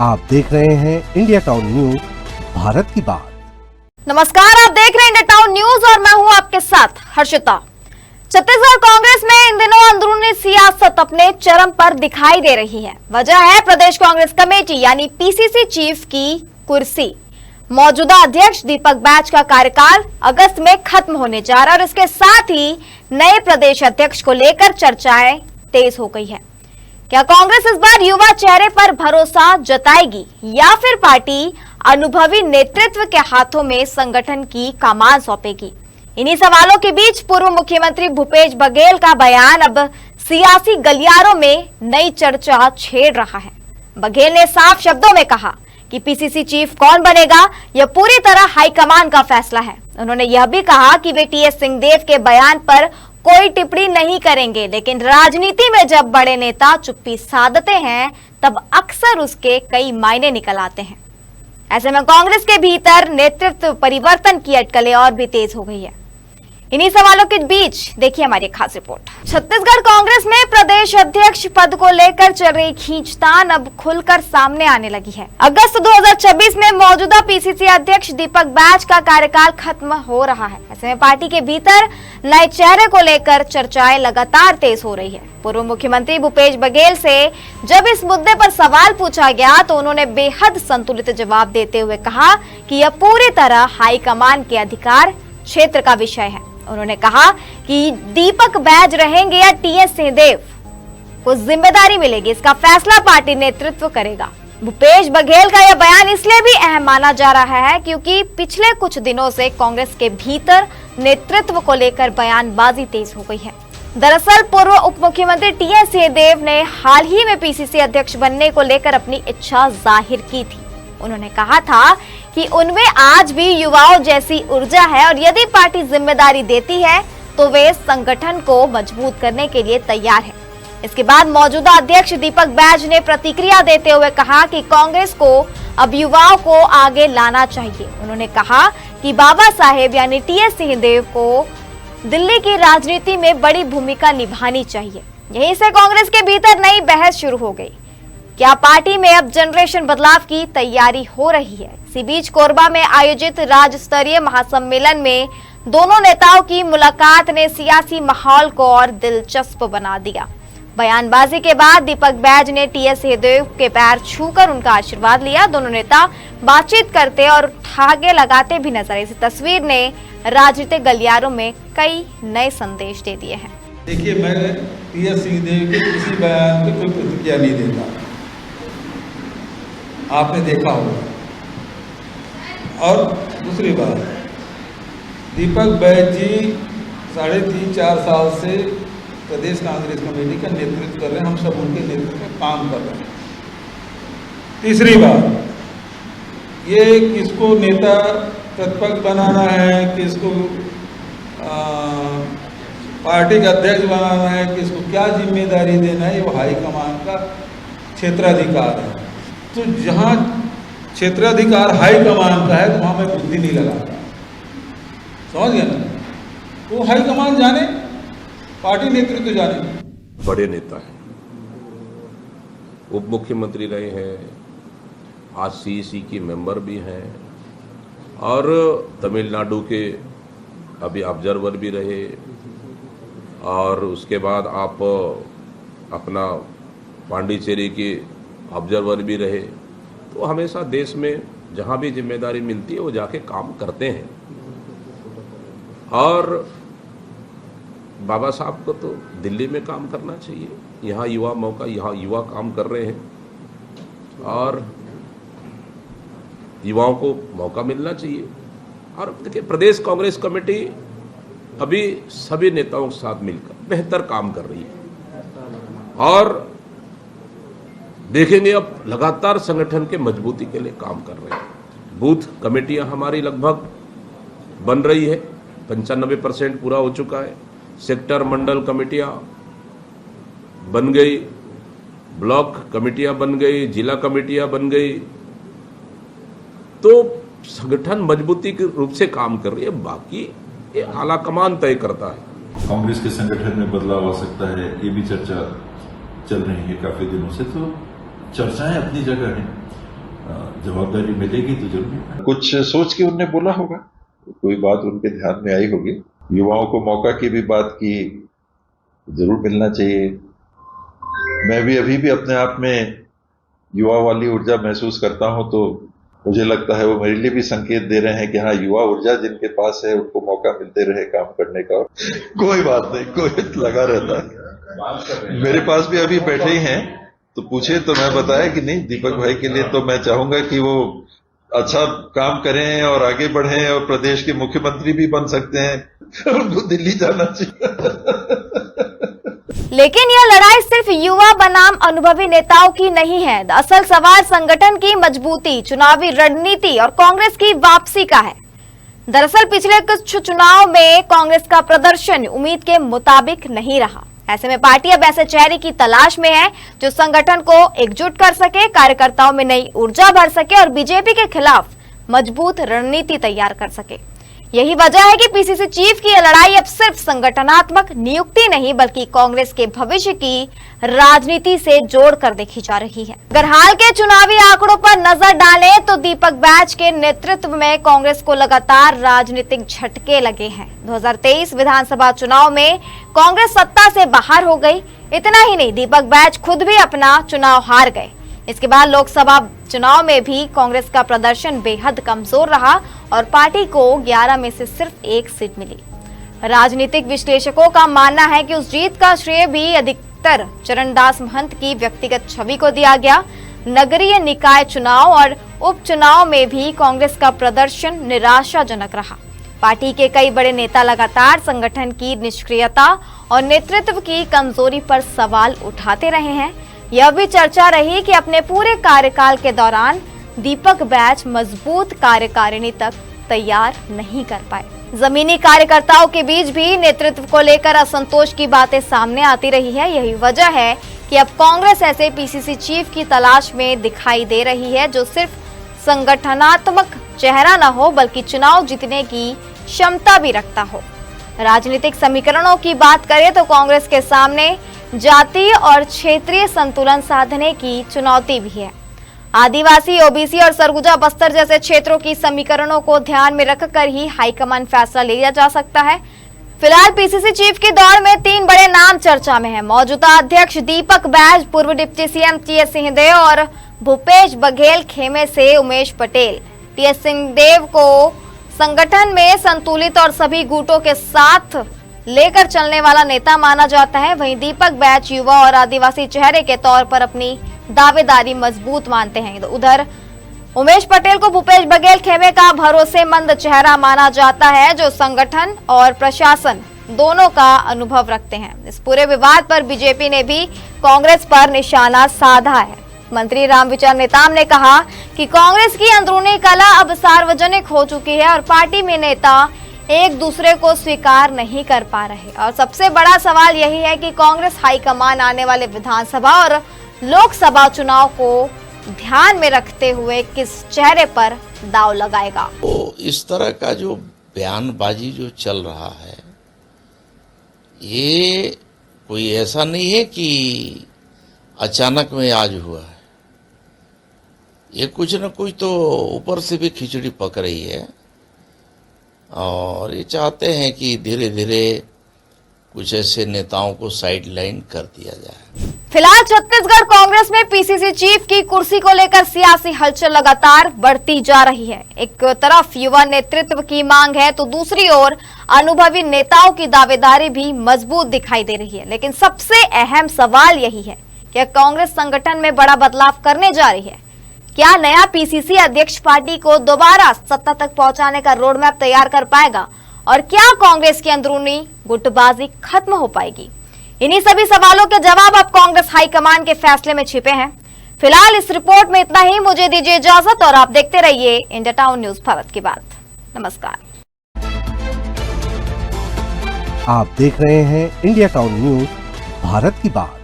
आप देख रहे हैं इंडिया टाउन न्यूज, भारत की बात। नमस्कार, आप देख रहे हैं इंडिया टाउन न्यूज और मैं हूं आपके साथ हर्षिता। छत्तीसगढ़ कांग्रेस में इन दिनों अंदरूनी सियासत अपने चरम पर दिखाई दे रही है। वजह है प्रदेश कांग्रेस कमेटी यानी पीसीसी चीफ की कुर्सी। मौजूदा अध्यक्ष दीपक बैज का कार्यकाल अगस्त में खत्म होने जा रहा है और इसके साथ ही नए प्रदेश अध्यक्ष को लेकर चर्चाएं तेज हो गई है। क्या कांग्रेस इस बार युवा चेहरे पर भरोसा जताएगी या फिर पार्टी अनुभवी नेतृत्व के हाथों में संगठन की कमान सौंपेगी? इन्हीं सवालों के बीच पूर्व मुख्यमंत्री भूपेश बघेल का बयान अब सियासी गलियारों में नई चर्चा छेड़ रहा है। बघेल ने साफ शब्दों में कहा कि पीसीसी चीफ कौन बनेगा यह पूरी तरह हाईकमान का फैसला है। उन्होंने यह भी कहा कि वे टीएस सिंहदेव के बयान पर कोई टिप्पणी नहीं करेंगे, लेकिन राजनीति में जब बड़े नेता चुप्पी साधते हैं तब अक्सर उसके कई मायने निकल आते हैं। ऐसे में कांग्रेस के भीतर नेतृत्व परिवर्तन की अटकलें और भी तेज हो गई है। इन्हीं सवालों के बीच देखिए हमारी खास रिपोर्ट। छत्तीसगढ़ कांग्रेस में प्रदेश अध्यक्ष पद को लेकर चल रही खींचतान अब खुलकर सामने आने लगी है। अगस्त 2026 में मौजूदा पीसीसी अध्यक्ष दीपक बैज का कार्यकाल खत्म हो रहा है। ऐसे में पार्टी के भीतर नए चेहरे को लेकर चर्चाएं लगातार तेज हो रही है। पूर्व मुख्यमंत्री भूपेश बघेल से जब इस मुद्दे पर सवाल पूछा गया तो उन्होंने बेहद संतुलित जवाब देते हुए कहा कि यह पूरी तरह हाईकमान के अधिकार क्षेत्र का विषय है। उन्होंने कहा कि दीपक बैज रहेंगे या टीएस सिंहदेव को जिम्मेदारी मिलेगी, इसका फैसला पार्टी नेतृत्व करेगा। भूपेश बघेल का यह बयान इसलिए भी अहम माना जा रहा है क्योंकि पिछले कुछ दिनों से कांग्रेस के भीतर नेतृत्व को लेकर बयानबाजी तेज हो गई है। दरअसल पूर्व उप मुख्यमंत्री टीएस सिंहदेव ने हाल ही में पीसीसी अध्यक्ष बनने को लेकर अपनी इच्छा जाहिर की थी। उन्होंने कहा था कि उनमें आज भी युवाओं जैसी ऊर्जा है और यदि पार्टी जिम्मेदारी देती है तो वे संगठन को मजबूत करने के लिए तैयार है। इसके बाद मौजूदा अध्यक्ष दीपक बैज ने प्रतिक्रिया देते हुए कहा कि कांग्रेस को अब युवाओं को आगे लाना चाहिए। उन्होंने कहा कि बाबा साहेब यानी टीएस सिंहदेव को दिल्ली की राजनीति में बड़ी भूमिका निभानी चाहिए। यहीं से कांग्रेस के भीतर नई बहस शुरू हो गई। क्या पार्टी में अब जनरेशन बदलाव की तैयारी हो रही है? इसी बीच कोरबा में आयोजित राज्य स्तरीय महासम्मेलन में दोनों नेताओं की मुलाकात ने सियासी माहौल को और दिलचस्प बना दिया। बयानबाजी के बाद दीपक बैज ने टीएस सिंहदेव के पैर छूकर उनका आशीर्वाद लिया। दोनों नेता बातचीत करते और ठहाके लगाते भी नजर आए। इस तस्वीर ने राजनीतिक गलियारों में कई नए संदेश दे दिए हैं। देखिए, मैं टीएस सिंहदेव के किसी बयान पे कोई प्रतिक्रिया नहीं देता, आपने देखा होगा। और दूसरी बात, दीपक बैज जी 3.5-4 साल से प्रदेश कांग्रेस कमेटी का नेतृत्व कर रहे हैं। हम सब उनके नेतृत्व में काम कर रहे हैं। तीसरी बात, ये किसको नेता प्रतिपक्ष बनाना है, किसको पार्टी का अध्यक्ष बनाना है, किसको क्या जिम्मेदारी देना है, वो हाईकमान का क्षेत्राधिकार है। तो जहाँ क्षेत्राधिकार हाईकमान का है तो वहाँ मैं बुद्धि नहीं लगाता, समझ गया ना? वो हाईकमान जाने, पार्टी नेतृत्व जाने। बड़े नेता हैं, उप मुख्यमंत्री रहे हैं, आज सीईसी की मेंबर भी हैं और तमिलनाडु के अभी ऑब्जर्वर भी रहे और उसके बाद आप अपना पांडिचेरी के ऑब्जर्वर भी रहे। तो हमेशा देश में जहाँ भी जिम्मेदारी मिलती है वो जाके काम करते हैं और बाबा साहब को तो दिल्ली में काम करना चाहिए। यहाँ युवा काम कर रहे हैं और युवाओं को मौका मिलना चाहिए। और देखिए, प्रदेश कांग्रेस कमेटी अभी सभी नेताओं के साथ मिलकर बेहतर काम कर रही है और देखेंगे अब लगातार संगठन के मजबूती के लिए काम कर रहे हैं। बूथ कमेटियां हमारी लगभग बन रही है, 95% पूरा हो चुका है। सेक्टर मंडल कमेटियां बन गई, ब्लॉक कमेटियां बन गई, जिला कमेटियां बन गई। तो संगठन मजबूती के रूप से काम कर रही है, बाकी ये आला कमान तय करता है। कांग्रेस के संगठन में बदलाव आ सकता है, ये भी चर्चा चल रही है काफी दिनों से। तो चर्चाएं अपनी जगह हैं, जवाबदारी मिलेगी तो जरूर। कुछ सोच के उनने बोला होगा, कोई बात उनके ध्यान में आई होगी। युवाओं को मौका की भी बात की, जरूर मिलना चाहिए। मैं भी अभी भी अपने आप में युवा वाली ऊर्जा महसूस करता हूं, तो मुझे लगता है वो मेरे लिए भी संकेत दे रहे हैं कि हाँ, युवा ऊर्जा जिनके पास है उनको मौका मिलते रहे काम करने का। कोई बात नहीं, कोई लगा रहता है। मेरे पास भी अभी बैठे ही हैं, तो पूछे तो मैं बताया कि नहीं, दीपक भाई के लिए तो मैं चाहूंगा कि वो अच्छा काम करें और आगे बढ़ें और प्रदेश के मुख्यमंत्री भी बन सकते हैं। उनको दिल्ली जाना चाहिए। लेकिन यह लड़ाई सिर्फ युवा बनाम अनुभवी नेताओं की नहीं है। असल सवाल संगठन की मजबूती, चुनावी रणनीति और कांग्रेस की वापसी का है। दरअसल पिछले कुछ चुनाव में कांग्रेस का प्रदर्शन उम्मीद के मुताबिक नहीं रहा। ऐसे में पार्टी अब ऐसे चेहरे की तलाश में है जो संगठन को एकजुट कर सके, कार्यकर्ताओं में नई ऊर्जा भर सके और बीजेपी के खिलाफ मजबूत रणनीति तैयार कर सके। यही वजह है कि पीसीसी चीफ की यह लड़ाई अब सिर्फ संगठनात्मक नियुक्ति नहीं बल्कि कांग्रेस के भविष्य की राजनीति से जोड़कर देखी जा रही है। अगर हाल के चुनावी आंकड़ों पर नजर डालें तो दीपक बैज के नेतृत्व में कांग्रेस को लगातार राजनीतिक झटके लगे हैं। 2023 विधानसभा चुनाव में कांग्रेस सत्ता से बाहर हो गई। इतना ही नहीं, दीपक बैज खुद भी अपना चुनाव हार गए। इसके बाद लोकसभा चुनाव में भी कांग्रेस का प्रदर्शन बेहद कमजोर रहा और पार्टी को 11 में से सिर्फ 1 सीट मिली। राजनीतिक विश्लेषकों का मानना है कि उस जीत का श्रेय भी अधिकतर चरणदास महंत की व्यक्तिगत छवि को दिया गया। नगरीय निकाय चुनाव और उपचुनाव में भी कांग्रेस का प्रदर्शन निराशाजनक रहा। पार्टी के कई बड़े नेता लगातार संगठन की निष्क्रियता और नेतृत्व की कमजोरी पर सवाल उठाते रहे हैं। यह भी चर्चा रही कि अपने पूरे कार्यकाल के दौरान दीपक बैज मजबूत कार्यकारिणी तक तैयार नहीं कर पाए। जमीनी कार्यकर्ताओं के बीच भी नेतृत्व को लेकर असंतोष की बातें सामने आती रही है। यही वजह है कि अब कांग्रेस ऐसे पीसीसी चीफ की तलाश में दिखाई दे रही है जो सिर्फ संगठनात्मक चेहरा न हो बल्कि चुनाव जीतने की क्षमता भी रखता हो। राजनीतिक समीकरणों की बात करें तो कांग्रेस के सामने जातीय और क्षेत्रीय संतुलन साधने की चुनौती भी है। आदिवासी, ओबीसी और सरगुजा बस्तर जैसे क्षेत्रों की समीकरणों को ध्यान में रखकर ही हाईकमान फैसला लिया जा सकता है। फिलहाल पीसीसी चीफ की दौड़ में 3 बड़े नाम चर्चा में हैं। मौजूदा अध्यक्ष दीपक बैज, पूर्व डिप्टी सीएम टीएस सिंहदेव और भूपेश बघेल खेमे से उमेश पटेल। टीएस सिंहदेव को संगठन में संतुलित और सभी गुटों के साथ लेकर चलने वाला नेता माना जाता है। वहीं दीपक बैज युवा और आदिवासी चेहरे के तौर पर अपनी दावेदारी मजबूत मानते हैं। उधर उमेश पटेल को भूपेश बघेल खेमे का भरोसेमंद चेहरा माना जाता है जो संगठन और प्रशासन दोनों का अनुभव रखते हैं। इस पूरे विवाद पर बीजेपी ने भी कांग्रेस पर निशाना साधा है। मंत्री रामविचार नेताम ने कहा कि कांग्रेस की अंदरूनी कला अब सार्वजनिक हो चुकी है और पार्टी में नेता एक दूसरे को स्वीकार नहीं कर पा रहे और सबसे बड़ा सवाल यही है कि कांग्रेस हाईकमान आने वाले विधानसभा और लोकसभा चुनाव को ध्यान में रखते हुए किस चेहरे पर दांव लगाएगा। तो इस तरह का जो बयानबाजी जो चल रहा है ये कोई ऐसा नहीं है कि अचानक में आज हुआ है। ये कुछ न कुछ तो ऊपर से भी खिचड़ी पक रही है और ये चाहते हैं कि धीरे धीरे कुछ ऐसे नेताओं को साइडलाइन कर दिया जाए। फिलहाल छत्तीसगढ़ कांग्रेस में पीसीसी चीफ की कुर्सी को लेकर सियासी हलचल लगातार बढ़ती जा रही है। एक तरफ युवा नेतृत्व की मांग है तो दूसरी ओर अनुभवी नेताओं की दावेदारी भी मजबूत दिखाई दे रही है। लेकिन सबसे अहम सवाल यही है कि कांग्रेस संगठन में बड़ा बदलाव करने जा रही है। क्या नया पीसीसी अध्यक्ष पार्टी को दोबारा सत्ता तक पहुंचाने का रोड मैप तैयार कर पाएगा और क्या कांग्रेस की अंदरूनी गुटबाजी खत्म हो पाएगी? इन्हीं सभी सवालों के जवाब अब कांग्रेस हाईकमान के फैसले में छिपे हैं। फिलहाल इस रिपोर्ट में इतना ही। मुझे दीजिए इजाजत और आप देखते रहिए इंडिया टाउन न्यूज भारत की बात। नमस्कार। आप देख रहे हैं इंडिया टाउन न्यूज भारत की बात।